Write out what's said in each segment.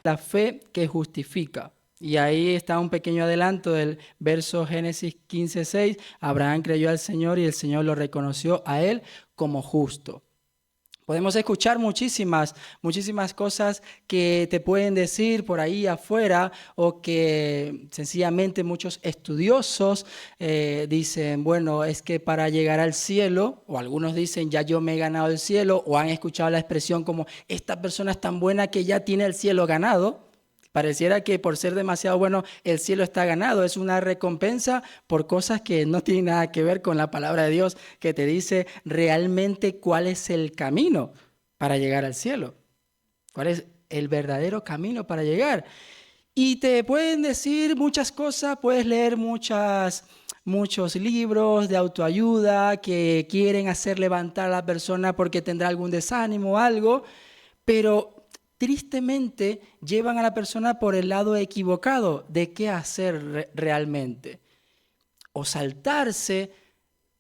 la fe que justifica. Y ahí está un pequeño adelanto del verso Génesis 15:6. Abraham creyó al Señor y el Señor lo reconoció a él como justo. Podemos escuchar muchísimas cosas que te pueden decir por ahí afuera o que sencillamente muchos estudiosos dicen, bueno, es que para llegar al cielo, o algunos dicen, ya yo me he ganado el cielo, o han escuchado la expresión como, esta persona es tan buena que ya tiene el cielo ganado. Pareciera que por ser demasiado bueno el cielo está ganado. Es una recompensa por cosas que no tienen nada que ver con la palabra de Dios que te dice realmente cuál es el camino para llegar al cielo. ¿Cuál es el verdadero camino para llegar? Y te pueden decir muchas cosas, puedes leer muchos libros de autoayuda que quieren hacer levantar a la persona porque tendrá algún desánimo o algo, pero tristemente llevan a la persona por el lado equivocado de qué hacer realmente. O saltarse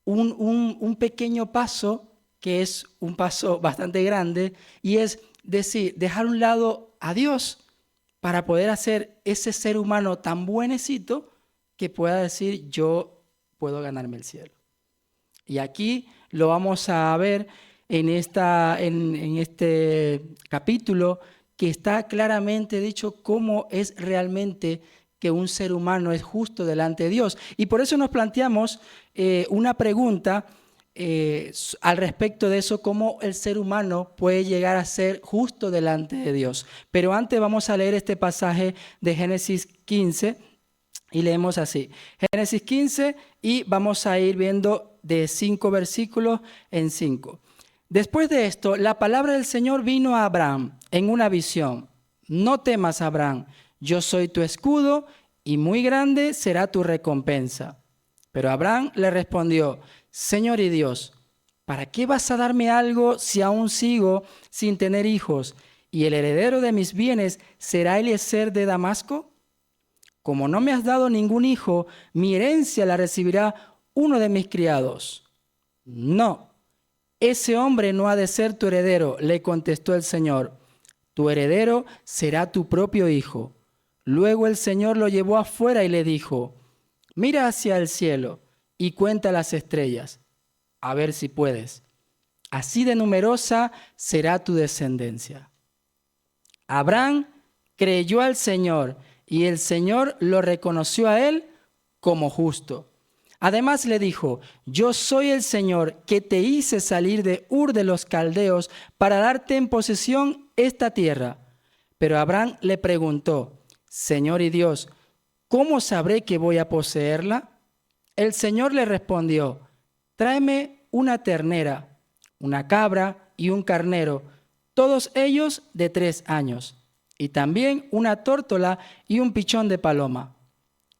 un pequeño paso, que es un paso bastante grande, y es decir, dejar a un lado a Dios para poder hacer ese ser humano tan buenecito que pueda decir, yo puedo ganarme el cielo. Y aquí lo vamos a ver en este capítulo, que está claramente dicho cómo es realmente que un ser humano es justo delante de Dios. Y por eso nos planteamos una pregunta al respecto de eso, cómo el ser humano puede llegar a ser justo delante de Dios. Pero antes vamos a leer este pasaje de Génesis 15 y leemos así. Génesis 15 y vamos a ir viendo de 5 versículos en 5. Después de esto, la palabra del Señor vino a Abraham en una visión. No temas, Abraham, yo soy tu escudo y muy grande será tu recompensa. Pero Abraham le respondió, Señor y Dios, ¿para qué vas a darme algo si aún sigo sin tener hijos? ¿Y el heredero de mis bienes será Eliezer de Damasco? Como no me has dado ningún hijo, mi herencia la recibirá uno de mis criados. No, ese hombre no ha de ser tu heredero, le contestó el Señor. Tu heredero será tu propio hijo. Luego el Señor lo llevó afuera y le dijo, mira hacia el cielo y cuenta las estrellas, a ver si puedes. Así de numerosa será tu descendencia. Abraham creyó al Señor y el Señor lo reconoció a él como justo. Además le dijo, yo soy el Señor que te hice salir de Ur de los Caldeos para darte en posesión esta tierra. Pero Abraham le preguntó, Señor y Dios, ¿cómo sabré que voy a poseerla? El Señor le respondió, tráeme una ternera, una cabra y un carnero, todos ellos de 3 años, y también una tórtola y un pichón de paloma.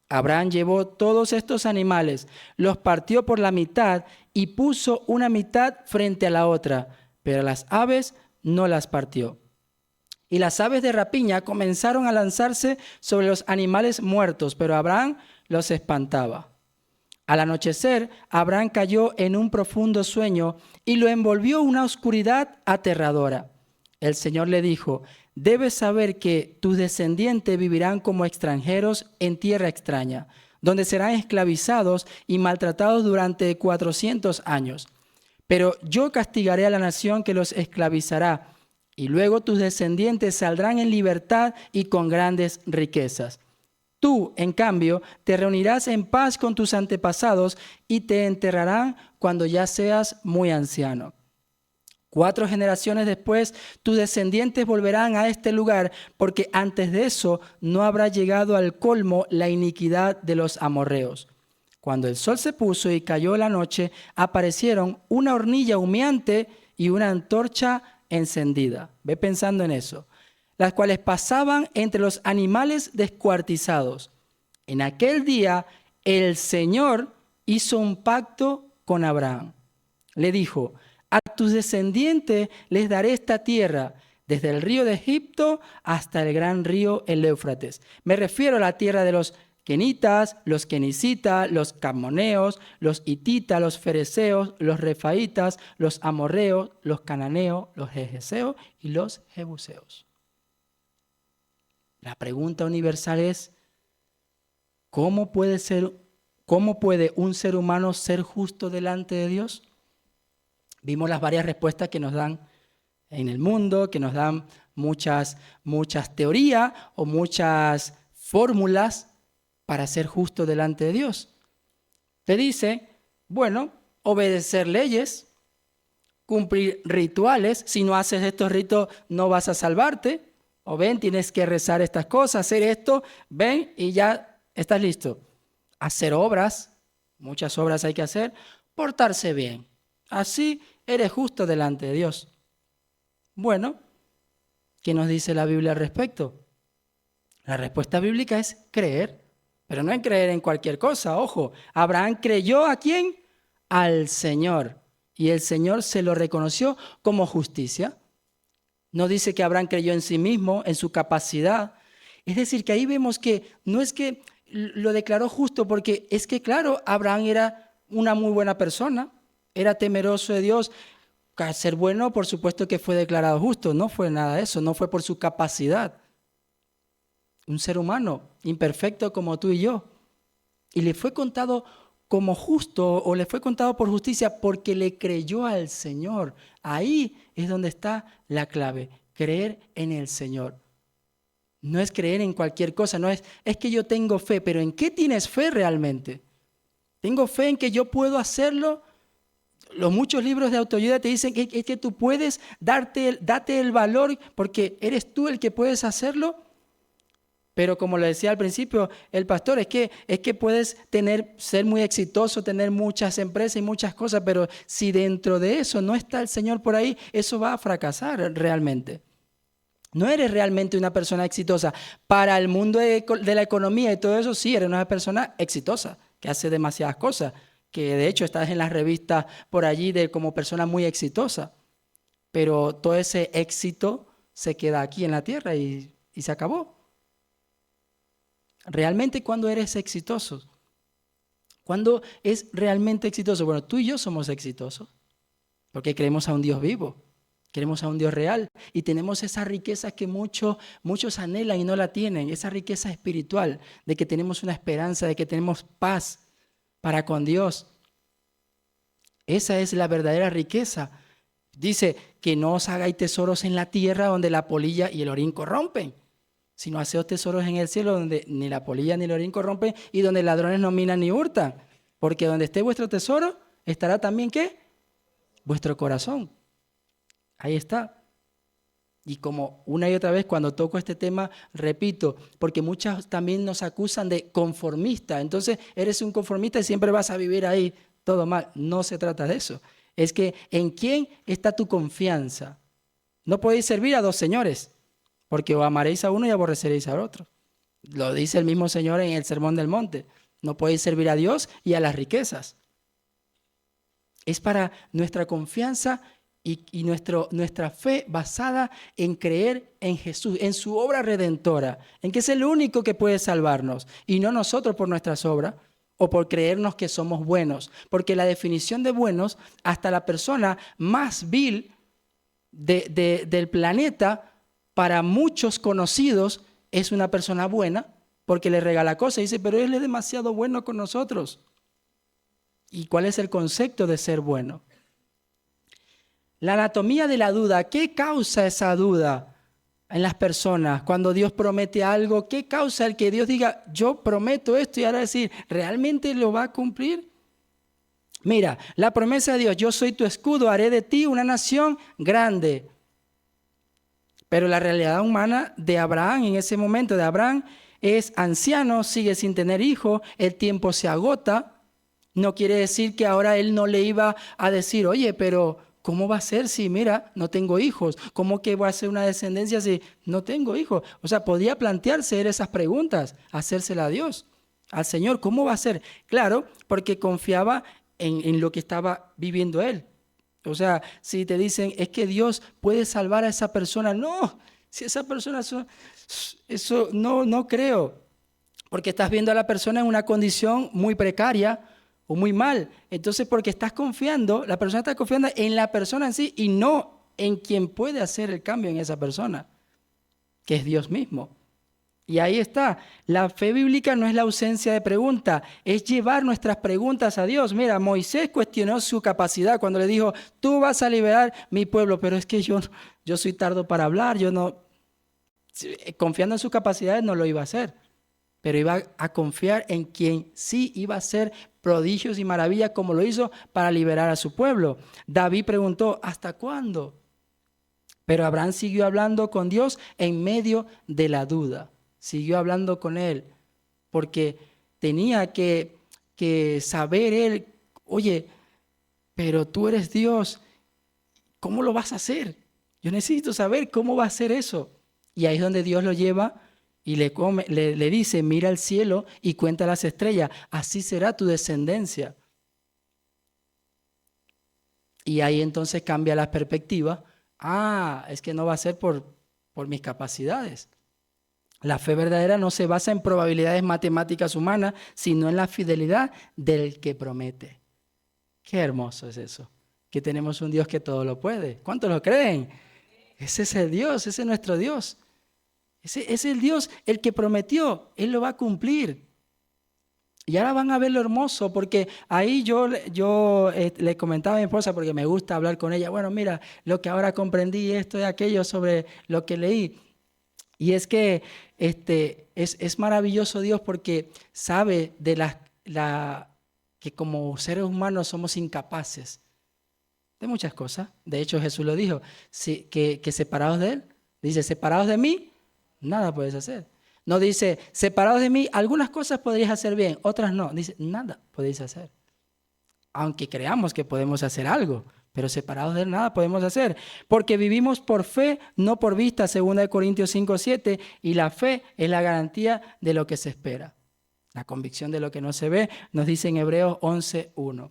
Abraham llevó todos estos animales, los partió por la mitad y puso una mitad frente a la otra, pero las aves no las partió. Y las aves de rapiña comenzaron a lanzarse sobre los animales muertos, pero Abraham los espantaba. Al anochecer, Abraham cayó en un profundo sueño y lo envolvió una oscuridad aterradora. El Señor le dijo, debes saber que tus descendientes vivirán como extranjeros en tierra extraña, donde serán esclavizados y maltratados durante 400 años. Pero yo castigaré a la nación que los esclavizará, y luego tus descendientes saldrán en libertad y con grandes riquezas. Tú, en cambio, te reunirás en paz con tus antepasados y te enterrarán cuando ya seas muy anciano. 4 generaciones después, tus descendientes volverán a este lugar, porque antes de eso no habrá llegado al colmo la iniquidad de los amorreos. Cuando el sol se puso y cayó la noche, aparecieron una hornilla humeante y una antorcha encendida. Ve pensando en eso. Las cuales pasaban entre los animales descuartizados. En aquel día, el Señor hizo un pacto con Abraham. Le dijo, a tus descendientes les daré esta tierra, desde el río de Egipto hasta el gran río el Éufrates. Me refiero a la tierra de los kenitas, los kenicitas, los camoneos, los hititas, los fereceos, los refaitas, los amorreos, los cananeos, los jejeseos y los jebuseos. La pregunta universal es, ¿cómo puede un ser humano ser justo delante de Dios? Vimos las varias respuestas que nos dan en el mundo, que nos dan muchas teorías o muchas fórmulas para ser justo delante de Dios. Te dice, bueno, obedecer leyes, cumplir rituales. Si no haces estos ritos, no vas a salvarte. O ven, tienes que rezar estas cosas, hacer esto, ven y ya estás listo. Hacer obras, muchas obras hay que hacer, portarse bien. Así eres justo delante de Dios. Bueno, ¿qué nos dice la Biblia al respecto? La respuesta bíblica es creer, pero no en creer en cualquier cosa, ojo. Abraham creyó ¿a quién? Al Señor. Y el Señor se lo reconoció como justicia. No dice que Abraham creyó en sí mismo, en su capacidad. Es decir, que ahí vemos que no es que lo declaró justo, porque es que, claro, Abraham era una muy buena persona, era temeroso de Dios. Al ser bueno, por supuesto que fue declarado justo. No fue nada de eso, no fue por su capacidad. Un ser humano, imperfecto como tú y yo. Y le fue contado como justo o le fue contado por justicia porque le creyó al Señor. Ahí es donde está la clave, creer en el Señor. No es creer en cualquier cosa, no es que yo tengo fe, pero ¿en qué tienes fe realmente? ¿Tengo fe en que yo puedo hacerlo? Los muchos libros de autoayuda te dicen que tú puedes date el valor porque eres tú el que puedes hacerlo. Pero como le decía al principio el pastor, es que puedes ser muy exitoso, tener muchas empresas y muchas cosas, pero si dentro de eso no está el Señor por ahí, eso va a fracasar realmente. No eres realmente una persona exitosa. Para el mundo de la economía y todo eso, sí, eres una persona exitosa, que hace demasiadas cosas, que de hecho estás en las revistas por allí como persona muy exitosa. Pero todo ese éxito se queda aquí en la tierra y se acabó. ¿Realmente cuándo eres exitoso? ¿Cuándo es realmente exitoso? Bueno, tú y yo somos exitosos porque creemos a un Dios vivo, creemos a un Dios real y tenemos esa riqueza que muchos anhelan y no la tienen, esa riqueza espiritual de que tenemos una esperanza, de que tenemos paz para con Dios. Esa es la verdadera riqueza. Dice que no os hagáis tesoros en la tierra donde la polilla y el orín corrompen, sino haceos tesoros en el cielo donde ni la polilla ni el orín corrompen y donde ladrones no minan ni hurtan. Porque donde esté vuestro tesoro, estará también, ¿qué? Vuestro corazón. Ahí está. Y como una y otra vez cuando toco este tema, repito, porque muchas también nos acusan de conformista. Entonces eres un conformista y siempre vas a vivir ahí todo mal. No se trata de eso. Es que ¿en quién está tu confianza? No podéis servir a dos señores. Porque o amaréis a uno y aborreceréis al otro. Lo dice el mismo Señor en el Sermón del Monte. No podéis servir a Dios y a las riquezas. Es para nuestra confianza y nuestra fe basada en creer en Jesús, en su obra redentora, en que es el único que puede salvarnos y no nosotros por nuestras obras o por creernos que somos buenos. Porque la definición de buenos, hasta la persona más vil del planeta, para muchos conocidos es una persona buena porque le regala cosas y dice, pero él es demasiado bueno con nosotros. ¿Y cuál es el concepto de ser bueno? La anatomía de la duda, ¿qué causa esa duda en las personas? Cuando Dios promete algo, ¿qué causa el que Dios diga, yo prometo esto y ahora decir, ¿realmente lo va a cumplir? Mira, la promesa de Dios, yo soy tu escudo, haré de ti una nación grande. Pero la realidad humana de Abraham, en ese momento de Abraham, es anciano, sigue sin tener hijo, el tiempo se agota. No quiere decir que ahora él no le iba a decir, oye, pero ¿cómo va a ser si, mira, no tengo hijos? ¿Cómo que voy a hacer una descendencia si no tengo hijos? O sea, podía plantearse esas preguntas, hacérsela a Dios, al Señor. ¿Cómo va a ser? Claro, porque confiaba en lo que estaba viviendo él. O sea, si te dicen, es que Dios puede salvar a esa persona. No, si esa persona, eso no creo. Porque estás viendo a la persona en una condición muy precaria o muy mal. Entonces, porque estás confiando, la persona está confiando en la persona en sí y no en quien puede hacer el cambio en esa persona, que es Dios mismo. Y ahí está. La fe bíblica no es la ausencia de pregunta, es llevar nuestras preguntas a Dios. Mira, Moisés cuestionó su capacidad cuando le dijo, tú vas a liberar mi pueblo, pero es que yo soy tardo para hablar, yo no, confiando en sus capacidades no lo iba a hacer, pero iba a confiar en quien sí iba a hacer prodigios y maravillas como lo hizo para liberar a su pueblo. David preguntó, ¿hasta cuándo? Pero Abraham siguió hablando con Dios en medio de la duda. Siguió hablando con él porque tenía que saber él, oye, pero tú eres Dios, ¿cómo lo vas a hacer? Yo necesito saber cómo va a hacer eso. Y ahí es donde Dios lo lleva y le dice, mira al cielo y cuenta las estrellas, así será tu descendencia. Y ahí entonces cambia la perspectiva. Es que no va a ser por mis capacidades. La fe verdadera no se basa en probabilidades matemáticas humanas, sino en la fidelidad del que promete. Qué hermoso es eso, que tenemos un Dios que todo lo puede. ¿Cuántos lo creen? Ese es el Dios, ese es nuestro Dios. Ese es el Dios, el que prometió, Él lo va a cumplir. Y ahora van a ver lo hermoso, porque ahí yo le comentaba a mi esposa, porque me gusta hablar con ella, bueno, mira, lo que ahora comprendí, esto y aquello sobre lo que leí. Y es que es maravilloso Dios porque sabe de que como seres humanos somos incapaces de muchas cosas. De hecho, Jesús lo dijo, que separados de Él, dice, separados de mí, nada puedes hacer. No dice, separados de mí, algunas cosas podrías hacer bien, otras no. Dice, nada podéis hacer. Aunque creamos que podemos hacer algo, pero separados de Él nada podemos hacer. Porque vivimos por fe, no por vista, 2 Corintios 5:7, y la fe es la garantía de lo que se espera. La convicción de lo que no se ve, nos dice en Hebreos 11:1.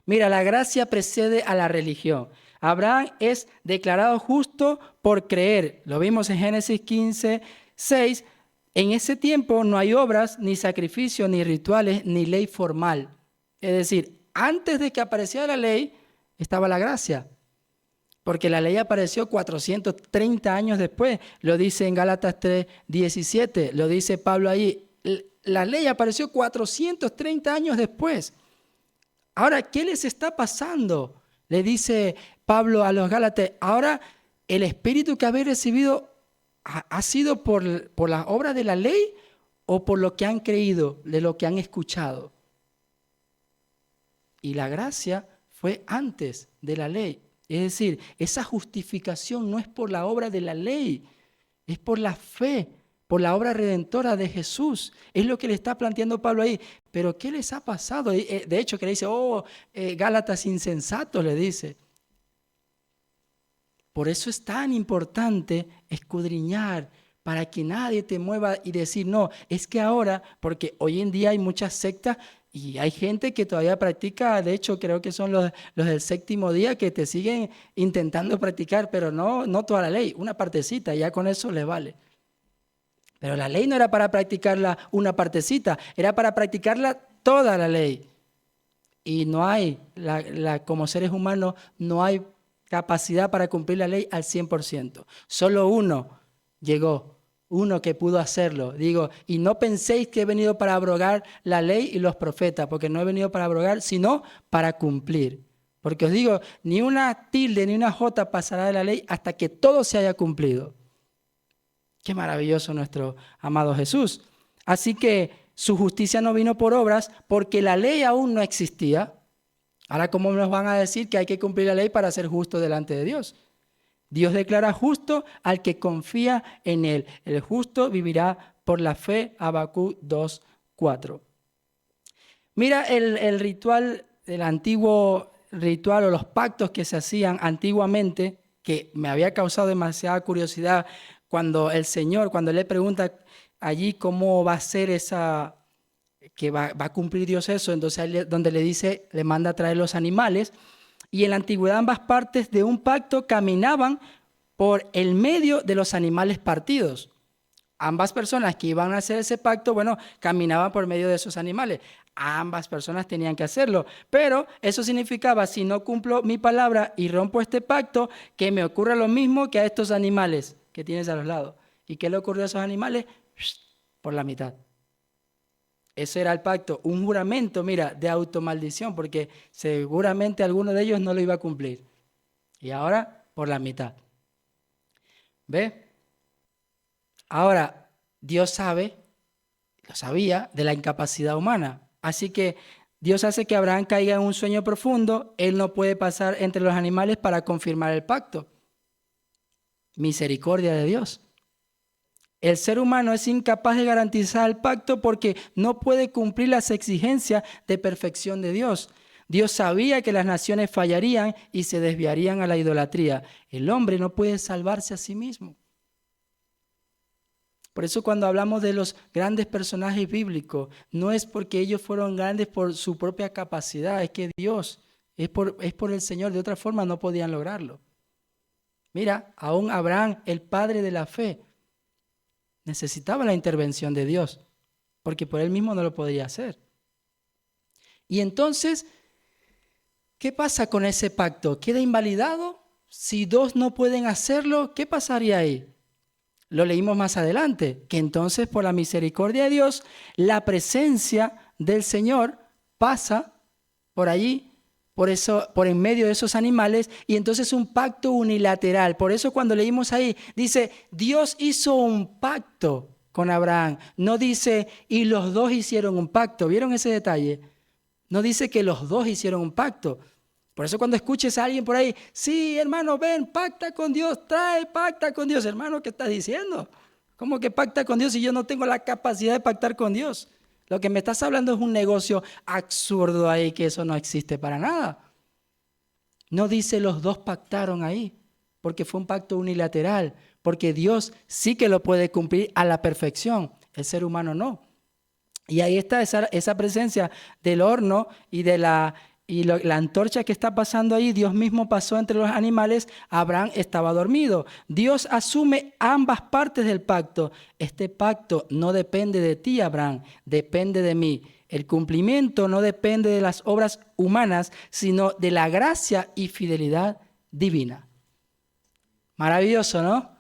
Mira, la gracia precede a la religión. Abraham es declarado justo por creer. Lo vimos en Génesis 15:6. En ese tiempo no hay obras, ni sacrificios, ni rituales, ni ley formal. Es decir, antes de que apareciera la ley, estaba la gracia. Porque la ley apareció 430 años después. Lo dice en Gálatas 3:17. Lo dice Pablo ahí. La ley apareció 430 años después. Ahora, ¿qué les está pasando? Le dice Pablo a los Gálatas, ahora el espíritu que habéis recibido ha sido por la obra de la ley o por lo que han creído, de lo que han escuchado. Y la gracia fue antes de la ley. Es decir, esa justificación no es por la obra de la ley, es por la fe, por la obra redentora de Jesús. Es lo que le está planteando Pablo ahí. Pero ¿qué les ha pasado? De hecho, que le dice, Gálatas insensatos, le dice. Por eso es tan importante escudriñar para que nadie te mueva y decir, no, es que ahora, porque hoy en día hay muchas sectas y hay gente que todavía practica, de hecho creo que son los del séptimo día que te siguen intentando practicar, pero no toda la ley, una partecita, ya con eso les vale. Pero la ley no era para practicarla una partecita, era para practicarla toda la ley. Y no hay, como seres humanos, no hay capacidad para cumplir la ley al 100%. Solo uno llegó, uno que pudo hacerlo. Digo, y no penséis que he venido para abrogar la ley y los profetas, porque no he venido para abrogar, sino para cumplir. Porque os digo, ni una tilde ni una jota pasará de la ley hasta que todo se haya cumplido. Qué maravilloso nuestro amado Jesús. Así que su justicia no vino por obras porque la ley aún no existía. Ahora, ¿cómo nos van a decir que hay que cumplir la ley para ser justo delante de Dios? Dios declara justo al que confía en Él. El justo vivirá por la fe, Habacuc 2:4. Mira el ritual, el antiguo ritual o los pactos que se hacían antiguamente, que me había causado demasiada curiosidad cuando cuando le pregunta allí cómo va a ser que va a cumplir Dios eso, entonces donde le dice, le manda a traer los animales, y en la antigüedad ambas partes de un pacto caminaban por el medio de los animales partidos. Ambas personas que iban a hacer ese pacto, caminaban por medio de esos animales. Ambas personas tenían que hacerlo, pero eso significaba, si no cumplo mi palabra y rompo este pacto, que me ocurra lo mismo que a estos animales que tienes a los lados. ¿Y qué le ocurrió a esos animales? Por la mitad. Ese era el pacto, un juramento, mira, de automaldición, porque seguramente alguno de ellos no lo iba a cumplir. Y ahora, por la mitad. ¿Ve? Ahora, Dios sabe, lo sabía, de la incapacidad humana. Así que Dios hace que Abraham caiga en un sueño profundo. Él no puede pasar entre los animales para confirmar el pacto. Misericordia de Dios. El ser humano es incapaz de garantizar el pacto porque no puede cumplir las exigencias de perfección de Dios. Dios sabía que las naciones fallarían y se desviarían a la idolatría. El hombre no puede salvarse a sí mismo. Por eso cuando hablamos de los grandes personajes bíblicos, no es porque ellos fueron grandes por su propia capacidad, es que Dios, es por el Señor, de otra forma no podían lograrlo. Mira, aún Abraham, el padre de la fe, necesitaba la intervención de Dios, porque por él mismo no lo podía hacer. Y entonces, ¿qué pasa con ese pacto? ¿Queda invalidado? Si dos no pueden hacerlo, ¿qué pasaría ahí? Lo leímos más adelante, que entonces por la misericordia de Dios, la presencia del Señor pasa por allí, por en medio de esos animales, y entonces un pacto unilateral. Por eso cuando leímos ahí, dice, Dios hizo un pacto con Abraham. No dice, y los dos hicieron un pacto. ¿Vieron ese detalle? No dice que los dos hicieron un pacto. Por eso cuando escuches a alguien por ahí, sí, hermano, ven, pacta con Dios, pacta con Dios. Hermano, ¿qué estás diciendo? ¿Cómo que pacta con Dios si yo no tengo la capacidad de pactar con Dios? Lo que me estás hablando es un negocio absurdo ahí, que eso no existe para nada. No dice los dos pactaron ahí, porque fue un pacto unilateral, porque Dios sí que lo puede cumplir a la perfección, el ser humano no. Y ahí está esa presencia del horno y de la antorcha que está pasando ahí. Dios mismo pasó entre los animales. Abraham estaba dormido. Dios asume ambas partes del pacto. Este pacto no depende de ti, Abraham, depende de mí. El cumplimiento no depende de las obras humanas, sino de la gracia y fidelidad divina. Maravilloso, ¿no?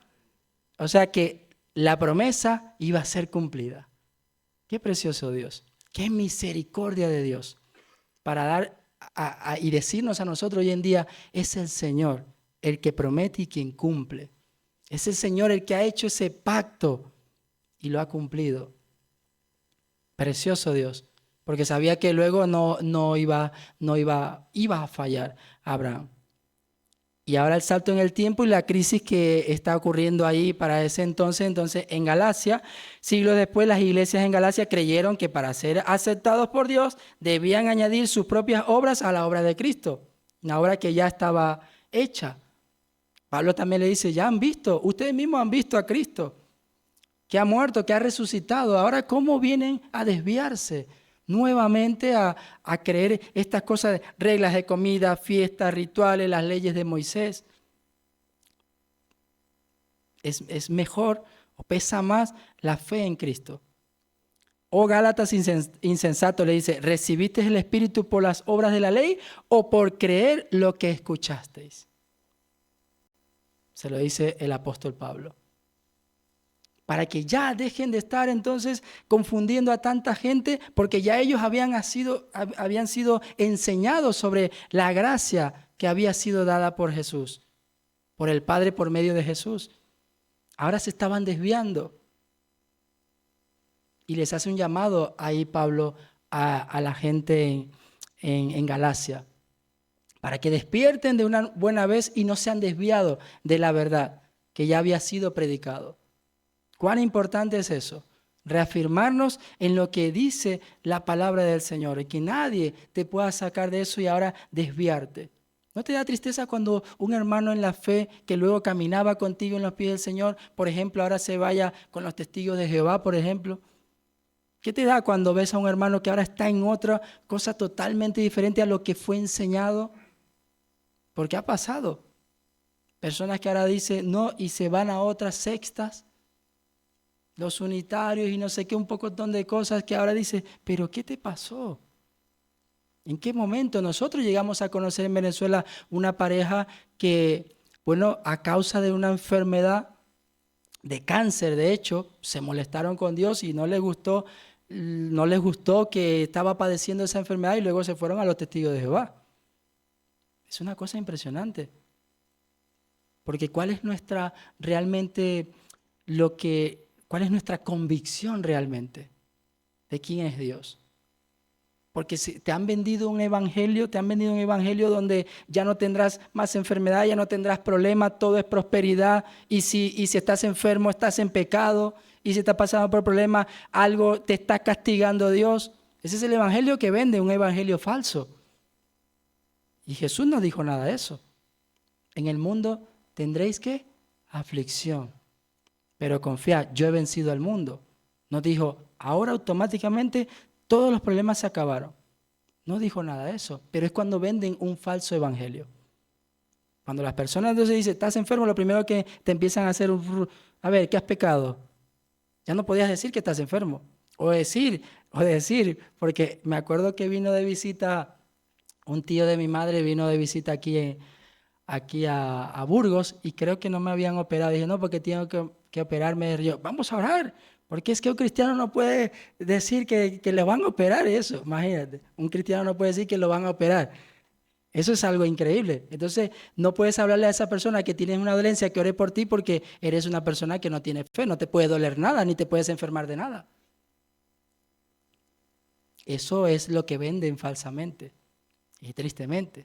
O sea que la promesa iba a ser cumplida. Qué precioso Dios, qué misericordia de Dios para dar y decirnos a nosotros hoy en día, es el Señor el que promete y quien cumple. Es el Señor el que ha hecho ese pacto y lo ha cumplido. Precioso Dios, porque sabía que luego no iba a fallar Abraham. Y ahora el salto en el tiempo y la crisis que está ocurriendo ahí para ese entonces en Galacia. Siglos después, las iglesias en Galacia creyeron que para ser aceptados por Dios debían añadir sus propias obras a la obra de Cristo, una obra que ya estaba hecha. Pablo también le dice, ya han visto, ustedes mismos han visto a Cristo, que ha muerto, que ha resucitado. Ahora, ¿cómo vienen a desviarse nuevamente a creer estas cosas, reglas de comida, fiestas, rituales, las leyes de Moisés? Es mejor o pesa más la fe en Cristo. Oh Gálatas insensato, le dice, ¿recibiste el Espíritu por las obras de la ley o por creer lo que escuchasteis? Se lo dice el apóstol Pablo. Para que ya dejen de estar entonces confundiendo a tanta gente, porque ya ellos habían sido enseñados sobre la gracia que había sido dada por Jesús, por el Padre por medio de Jesús. Ahora se estaban desviando. Y les hace un llamado ahí Pablo a la gente en Galacia, para que despierten de una buena vez y no se han desviado de la verdad que ya había sido predicado. ¿Cuán importante es eso? Reafirmarnos en lo que dice la palabra del Señor y que nadie te pueda sacar de eso y ahora desviarte. ¿No te da tristeza cuando un hermano en la fe que luego caminaba contigo en los pies del Señor, por ejemplo, ahora se vaya con los testigos de Jehová, por ejemplo? ¿Qué te da cuando ves a un hermano que ahora está en otra cosa totalmente diferente a lo que fue enseñado? Porque ha pasado. Personas que ahora dicen no y se van a otras sectas, los unitarios y no sé qué, un pocotón de cosas que ahora dice, pero ¿qué te pasó? ¿En qué momento? Nosotros llegamos a conocer en Venezuela una pareja que, bueno, a causa de una enfermedad, de cáncer, de hecho, se molestaron con Dios y no les gustó que estaba padeciendo esa enfermedad y luego se fueron a los testigos de Jehová. Es una cosa impresionante. Porque ¿cuál es nuestra cuál es nuestra convicción realmente de quién es Dios? Porque si te han vendido un evangelio donde ya no tendrás más enfermedad, ya no tendrás problemas, todo es prosperidad, y si estás enfermo, estás en pecado, y si estás pasando por problemas, algo te está castigando Dios. Ese es el evangelio que vende, un evangelio falso. Y Jesús no dijo nada de eso. En el mundo tendréis ¿qué? Aflicción. Pero confiad, yo he vencido al mundo. No dijo, ahora automáticamente todos los problemas se acabaron. No dijo nada de eso, pero es cuando venden un falso evangelio. Cuando las personas entonces dicen, estás enfermo, lo primero que te empiezan a hacer, a ver, ¿qué has pecado? Ya no podías decir que estás enfermo. O decir, porque me acuerdo que vino de visita, un tío de mi madre vino de visita aquí a Burgos y creo que no me habían operado. Dije, no, porque tengo que operarme. Yo, vamos a orar. Porque es que un cristiano no puede decir que le van a operar eso. Imagínate, un cristiano no puede decir que lo van a operar. Eso es algo increíble. Entonces, no puedes hablarle a esa persona que tiene una dolencia que ore por ti porque eres una persona que no tiene fe. No te puede doler nada, ni te puedes enfermar de nada. Eso es lo que venden falsamente y tristemente.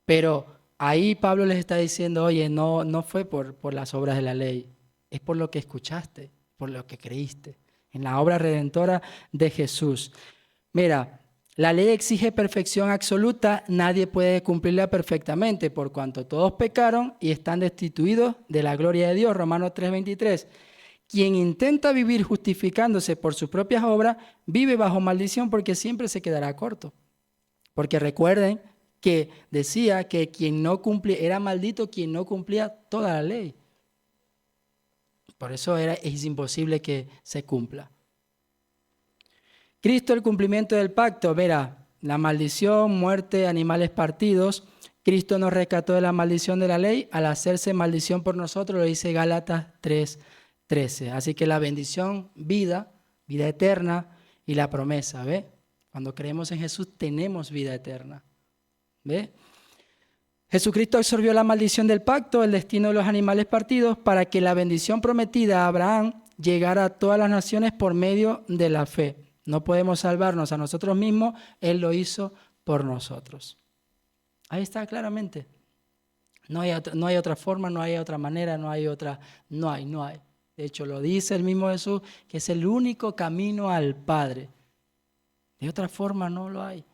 Pero ahí Pablo les está diciendo, oye, no fue por las obras de la ley. Es por lo que escuchaste, por lo que creíste, en la obra redentora de Jesús. Mira, la ley exige perfección absoluta, nadie puede cumplirla perfectamente, por cuanto todos pecaron y están destituidos de la gloria de Dios. Romanos 3:23. Quien intenta vivir justificándose por sus propias obras, vive bajo maldición porque siempre se quedará corto. Porque recuerden que decía que quien no cumplía, era maldito quien no cumplía toda la ley. Por eso es imposible que se cumpla. Cristo, el cumplimiento del pacto. Mira, la maldición, muerte, animales partidos. Cristo nos rescató de la maldición de la ley al hacerse maldición por nosotros, lo dice Gálatas 3:13. Así que la bendición, vida eterna y la promesa, ¿ve? Cuando creemos en Jesús tenemos vida eterna, ¿ve? Jesucristo absorbió la maldición del pacto, el destino de los animales partidos, para que la bendición prometida a Abraham llegara a todas las naciones por medio de la fe. No podemos salvarnos a nosotros mismos, Él lo hizo por nosotros. Ahí está claramente. No hay otra forma, no hay otra manera, no hay. De hecho, lo dice el mismo Jesús, que es el único camino al Padre. De otra forma no lo hay.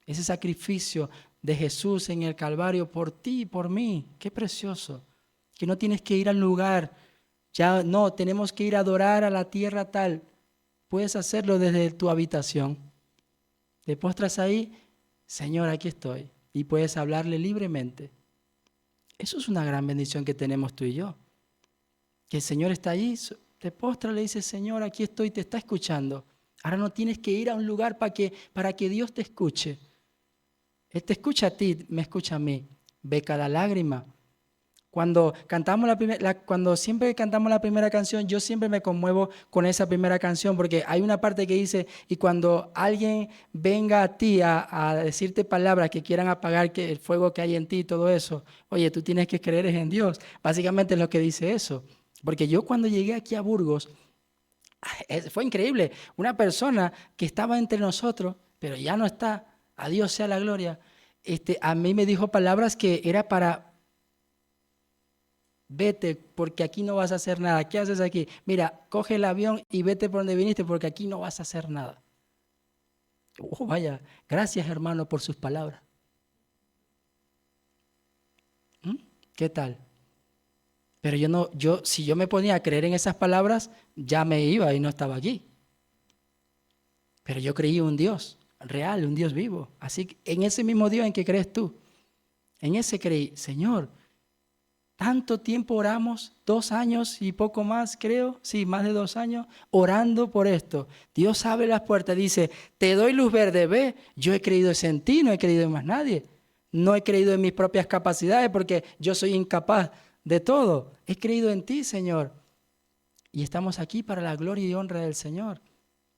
Ese sacrificio de Jesús en el Calvario por ti y por mí, qué precioso. Que no tienes que ir al lugar, ya no, tenemos que ir a adorar a la tierra tal. Puedes hacerlo desde tu habitación. Te postras ahí, Señor, aquí estoy. Y puedes hablarle libremente. Eso es una gran bendición que tenemos tú y yo. Que el Señor está ahí, te postras, le dices, Señor, aquí estoy, te está escuchando. Ahora no tienes que ir a un lugar para que Dios te escuche. Él te escucha a ti, me escucha a mí. Ve cada lágrima. Cuando siempre cantamos la primera canción, yo siempre me conmuevo con esa primera canción porque hay una parte que dice, y cuando alguien venga a ti a decirte palabras que quieran apagar el fuego que hay en ti y todo eso, oye, tú tienes que creer en Dios. Básicamente es lo que dice eso. Porque yo cuando llegué aquí a Burgos, fue increíble. Una persona que estaba entre nosotros, pero ya no está, a Dios sea la gloria, a mí me dijo palabras que era para... Vete, porque aquí no vas a hacer nada. ¿Qué haces aquí? Mira, coge el avión y vete por donde viniste, porque aquí no vas a hacer nada. Oh, vaya, gracias hermano por sus palabras. ¿Qué tal? Pero si yo me ponía a creer en esas palabras, ya me iba y no estaba aquí. Pero yo creí en un Dios real, un Dios vivo. Así que en ese mismo Dios en que crees tú, en ese creí, Señor. Tanto tiempo oramos, 2 años y poco más, creo, sí, más de 2 años, orando por esto. Dios abre las puertas, dice, te doy luz verde, ve, yo he creído en ti, no he creído en más nadie. No he creído en mis propias capacidades porque yo soy incapaz de todo. He creído en ti, Señor. Y estamos aquí para la gloria y honra del Señor.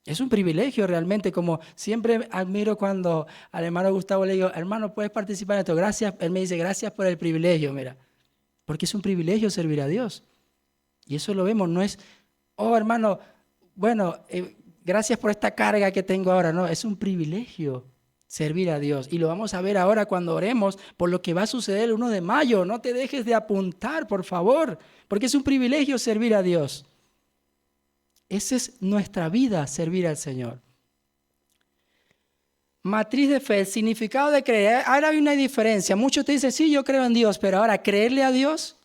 Es un privilegio realmente, como siempre admiro cuando al hermano Gustavo le digo, hermano, ¿puedes participar en esto? Gracias. Él me dice, gracias por el privilegio, mira. Porque es un privilegio servir a Dios. Y eso lo vemos, no es, oh hermano, bueno, gracias por esta carga que tengo ahora. No, es un privilegio servir a Dios. Y lo vamos a ver ahora cuando oremos por lo que va a suceder el 1 de mayo. No te dejes de apuntar, por favor, porque es un privilegio servir a Dios. Esa es nuestra vida, servir al Señor. Matriz de fe, el significado de creer. Ahora hay una diferencia. Muchos te dicen, sí, yo creo en Dios, pero ahora creerle a Dios,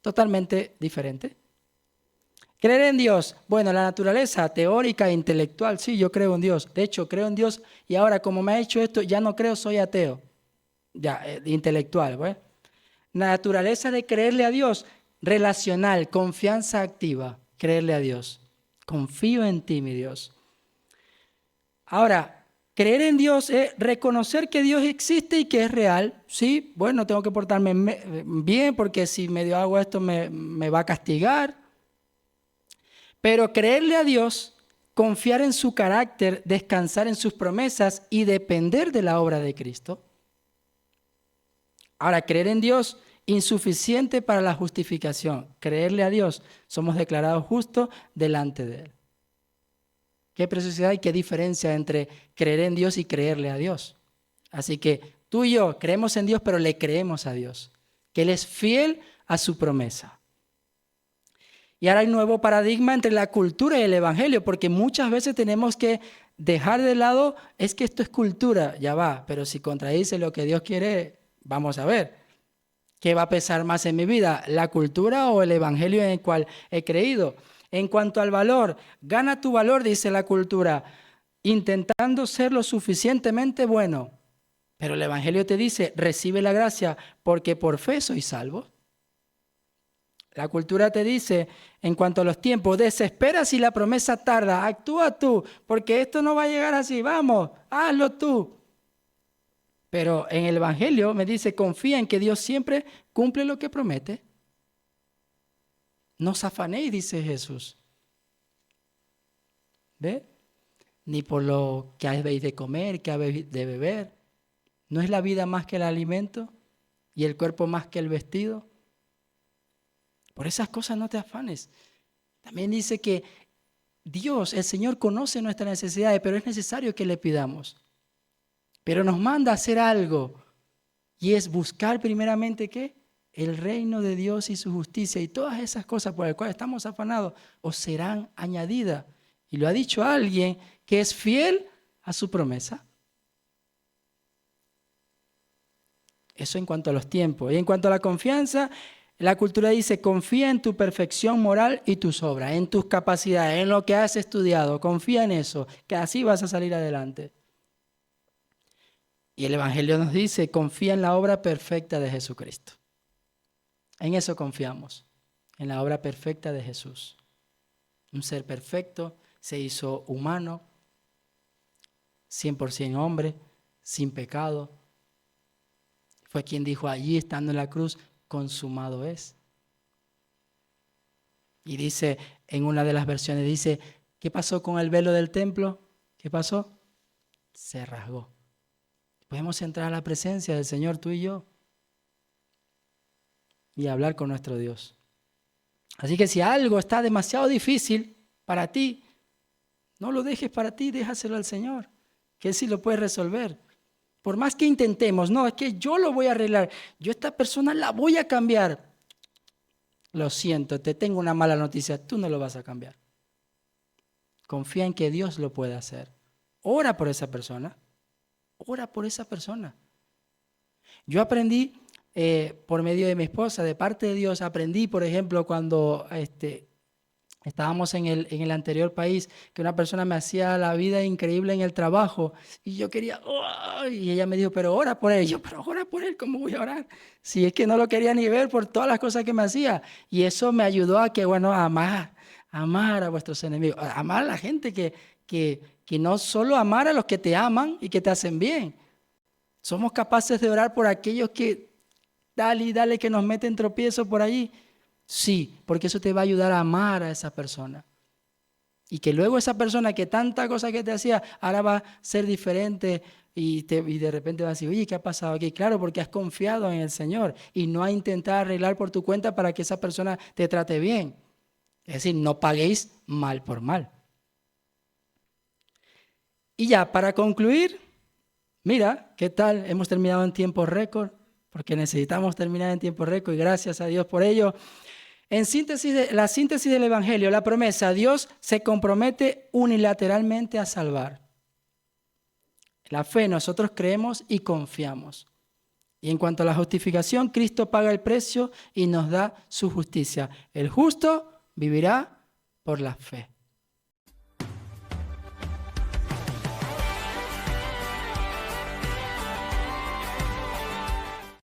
totalmente diferente. Creer en Dios, bueno, la naturaleza teórica e intelectual, sí, yo creo en Dios. De hecho, creo en Dios y ahora como me ha hecho esto, ya no creo, soy ateo. Ya, intelectual, ¿pues? Naturaleza de creerle a Dios, relacional, confianza activa, creerle a Dios. Confío en ti, mi Dios. Ahora, creer en Dios es reconocer que Dios existe y que es real. Sí, bueno, tengo que portarme bien porque si medio hago esto me va a castigar. Pero creerle a Dios, confiar en su carácter, descansar en sus promesas y depender de la obra de Cristo. Ahora, creer en Dios, insuficiente para la justificación. Creerle a Dios, somos declarados justos delante de Él. ¿Qué preciosidad y qué diferencia entre creer en Dios y creerle a Dios? Así que tú y yo creemos en Dios, pero le creemos a Dios, que Él es fiel a su promesa. Y ahora hay un nuevo paradigma entre la cultura y el evangelio, porque muchas veces tenemos que dejar de lado, es que esto es cultura, ya va, pero si contradice lo que Dios quiere, vamos a ver. ¿Qué va a pesar más en mi vida? ¿La cultura o el evangelio en el cual he creído? En cuanto al valor, gana tu valor, dice la cultura, intentando ser lo suficientemente bueno. Pero el evangelio te dice, recibe la gracia porque por fe soy salvo. La cultura te dice, en cuanto a los tiempos, desespera si la promesa tarda, actúa tú, porque esto no va a llegar así, vamos, hazlo tú. Pero en el evangelio me dice, confía en que Dios siempre cumple lo que promete. No os afanéis, dice Jesús. ¿Ve? Ni por lo que habéis de comer, que habéis de beber. ¿No es la vida más que el alimento y el cuerpo más que el vestido? Por esas cosas no te afanes. También dice que Dios, el Señor, conoce nuestras necesidades, pero es necesario que le pidamos. Pero nos manda a hacer algo, y es buscar primeramente, ¿qué? El reino de Dios y su justicia, y todas esas cosas por las cuales estamos afanados os serán añadidas. Y lo ha dicho alguien que es fiel a su promesa. Eso en cuanto a los tiempos. Y en cuanto a la confianza, la cultura dice, confía en tu perfección moral y tus obras, en tus capacidades, en lo que has estudiado. Confía en eso, que así vas a salir adelante. Y el Evangelio nos dice, confía en la obra perfecta de Jesucristo. En eso confiamos, en la obra perfecta de Jesús. Un ser perfecto, se hizo humano, 100% hombre, sin pecado. Fue quien dijo allí, estando en la cruz, consumado es. Y dice, en una de las versiones, dice, ¿qué pasó con el velo del templo? ¿Qué pasó? Se rasgó. Podemos entrar a la presencia del Señor, tú y yo, y hablar con nuestro Dios. Así que si algo está demasiado difícil para ti, no lo dejes para ti, déjaselo al Señor, que Él sí lo puede resolver. Por más que intentemos, no, es que yo lo voy a arreglar, yo esta persona la voy a cambiar. Lo siento, te tengo una mala noticia, tú no lo vas a cambiar. Confía en que Dios lo puede hacer. Ora por esa persona. Ora por esa persona. Yo aprendí por medio de mi esposa, de parte de Dios, aprendí, por ejemplo, cuando estábamos en el anterior país, que una persona me hacía la vida increíble en el trabajo y yo quería, ¡oh! Y ella me dijo, pero ora por él. Y yo, pero ora por él, ¿cómo voy a orar? Si es que no lo quería ni ver por todas las cosas que me hacía. Y eso me ayudó a que, bueno, amar a vuestros enemigos, amar a la gente que no solo amar a los que te aman y que te hacen bien. Somos capaces de orar por aquellos que dale y dale que nos meten tropiezo por allí. Sí, porque eso te va a ayudar a amar a esa persona. Y que luego esa persona que tanta cosa que te hacía, ahora va a ser diferente y de repente va a decir, oye, ¿qué ha pasado aquí? Claro, porque has confiado en el Señor y no has intentado arreglar por tu cuenta para que esa persona te trate bien. Es decir, no paguéis mal por mal. Y ya, para concluir, mira, ¿qué tal? Hemos terminado en tiempo récord, porque necesitamos terminar en tiempo récord y gracias a Dios por ello. En síntesis, la síntesis del Evangelio, la promesa, Dios se compromete unilateralmente a salvar. La fe, nosotros creemos y confiamos. Y en cuanto a la justificación, Cristo paga el precio y nos da su justicia. El justo vivirá por la fe.